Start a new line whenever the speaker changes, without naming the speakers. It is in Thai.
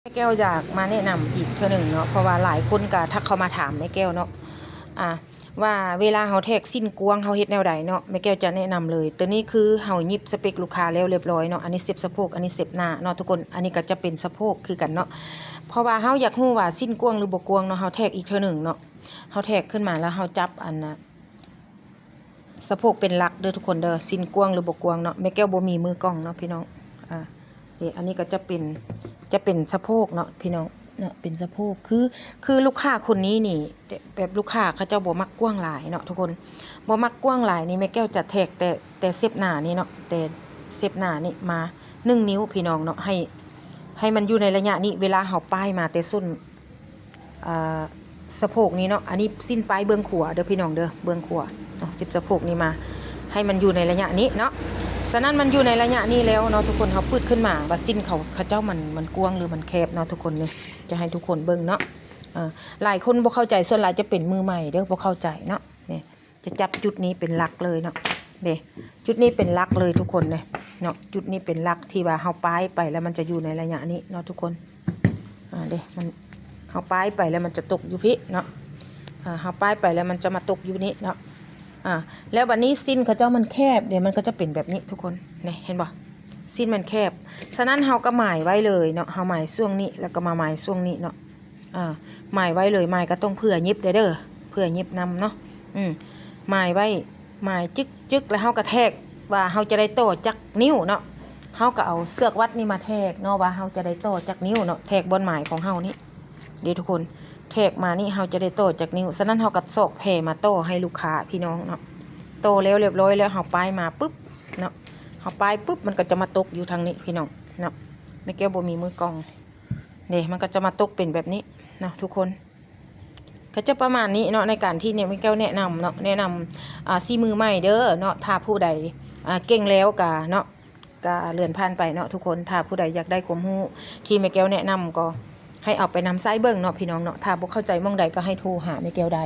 แม่แก้วอยากมาแนะนำอีกเทื่อหนึ่งเนาะเพราะว่าหลายคนก็ทักเข้ามาถามแม่แก้วเนาะว่าเวลาเฮาแทรกสิ้นกวงเฮาเฮ็ดแนวใดเนาะแม่แก้วจะแนะนำเลยตัวนี้คือเฮาหยิบสเปคลูกค้าแล้วเรียบร้อยเนาะอันนี้เซ็บสะโพกอันนี้เซ็บหน้าเนาะทุกคนอันนี้ก็จะเป็นสะโพกคือกันเนาะเพราะว่าเฮาอยากรู้ว่าสิ้นกวงหรือบ่กวงเนาะเฮาแทรกอีกเทื่อหนึ่งเนาะเฮาแทรกขึ้นมาแล้วเฮาจับอันน่ะสะโพกเป็นหลักเด้อทุกคนเด้อสิ้นกวงหรือบ่กวงเนาะแม่แก้วบ่มีมือกล้องเนาะพี่น้องอันนี้ก็จะเป็นสะโพกเนาะพี่น้องเนาะเป็นสะโพกคือลูกค้าคนนี้นี่แบบลูกค้าเขาเจ้าบ่มักกว้างหลายเนาะทุกคนบ่มักกว้างหลายนี่แม่แก้วจะแทกแต่เซฟหน้านี่เนาะแต่เซฟหน้านี่มา1 นิ้วพี่น้องเนาะให้มันอยู่ในระยะนี้เวลาเฮาป้ายมาแต่ส้นสะโพกนี้เนาะอันนี้สิ้นปลายเบื้องขวาเด้อพี่น้องเด้อเบื้องขวาเนาะ10สะโพกนี้มาให้มันอยู่ในระยะนี้เนาะฉะนั้นมันอยู่ในระยะนี้แล้วเนาะทุกคนเขาพืดขึ้นมาว่าสิ้นเขาเจ้ามันกว้างหรือมันแคบเนาะทุกคนเนี่ยจะให้ทุกคนเบิ่งเนาะหลายคนบ่เข้าใจส่วนหลายจะเป็นมือใหม่เด้อบ่เข้าใจเนาะเนี่ยจะจับจุดนี้เป็นหลักเลยเนาะเด้จุดนี้เป็นหลักเลยทุกคนเนี่ยเนาะจุดนี้เป็นหลักที่ว่าเฮาป้ายไปแล้วมันจะอยู่ในระยะนี้เนาะทุกคนเด้มันเฮาป้ายไปแล้วมันจะตกอยู่พี่เนาะเฮาป้ายไปแล้วมันจะมาตกอยู่นี้เนาะแล้ววันนี้สิ้นเขาเจ้ามันแคบเดี๋ยวมันก็จะเป็นแบบนี้ทุกคนเนี่ยเห็นบ่สิ้นมันแคบฉะนั้นเฮาก็หมายไว้เลยเนาะเฮาหมายช่วงนี้แล้วก็มาหมายช่วงนี้เนาะหมายไว้เลยหมายก็ต้องเผื่อยิบเด้อเผื่อยิบนำเนาะหมายไว้หมายจึกแล้วเฮากระแทกว่าเฮาจะได้โตจักนิ้วเนาะเฮาก็เอาเสือกวัดนี่มาแทกเนาะว่าเฮาจะได้โตจักนิ้วเนาะแทกบนหมายของเฮานี่เดี๋ยวทุกคนแทกมานี่เฮาจะได้โตจากนิ้วฉะนั้นเฮาก็ซอกแผ่มาโตให้ลูกค้าพี่น้องเนาะโตแล้วเรียบร้อยแล้วเฮาป้ายมาปุ๊บเนาะเฮาป้ายปุ๊บมันก็จะมาตกอยู่ทางนี้พี่น้องเนาะแม่แก้วบ่มีมือกองนี่มันก็จะมาตกเป็นแบบนี้เนาะทุกคนก็จะประมาณนี้เนาะในการที่เนี่ยแม่แก้วแนะนำเนาะแนะนำซี่มือใหม่เด้อเนาะถ้าผู้ใดเก่งแล้วก็เนาะก็เลื่อนผ่านไปเนาะทุกคนถ้าผู้ใดอยากได้ความรู้ที่แม่แก้วแนะนำก็ให้เอาไปนำไซเบิ้งเนาะพี่น้องเนาะถ้าบ่เข้าใจมองใดก็ให้โทรหาแม่แก้วได้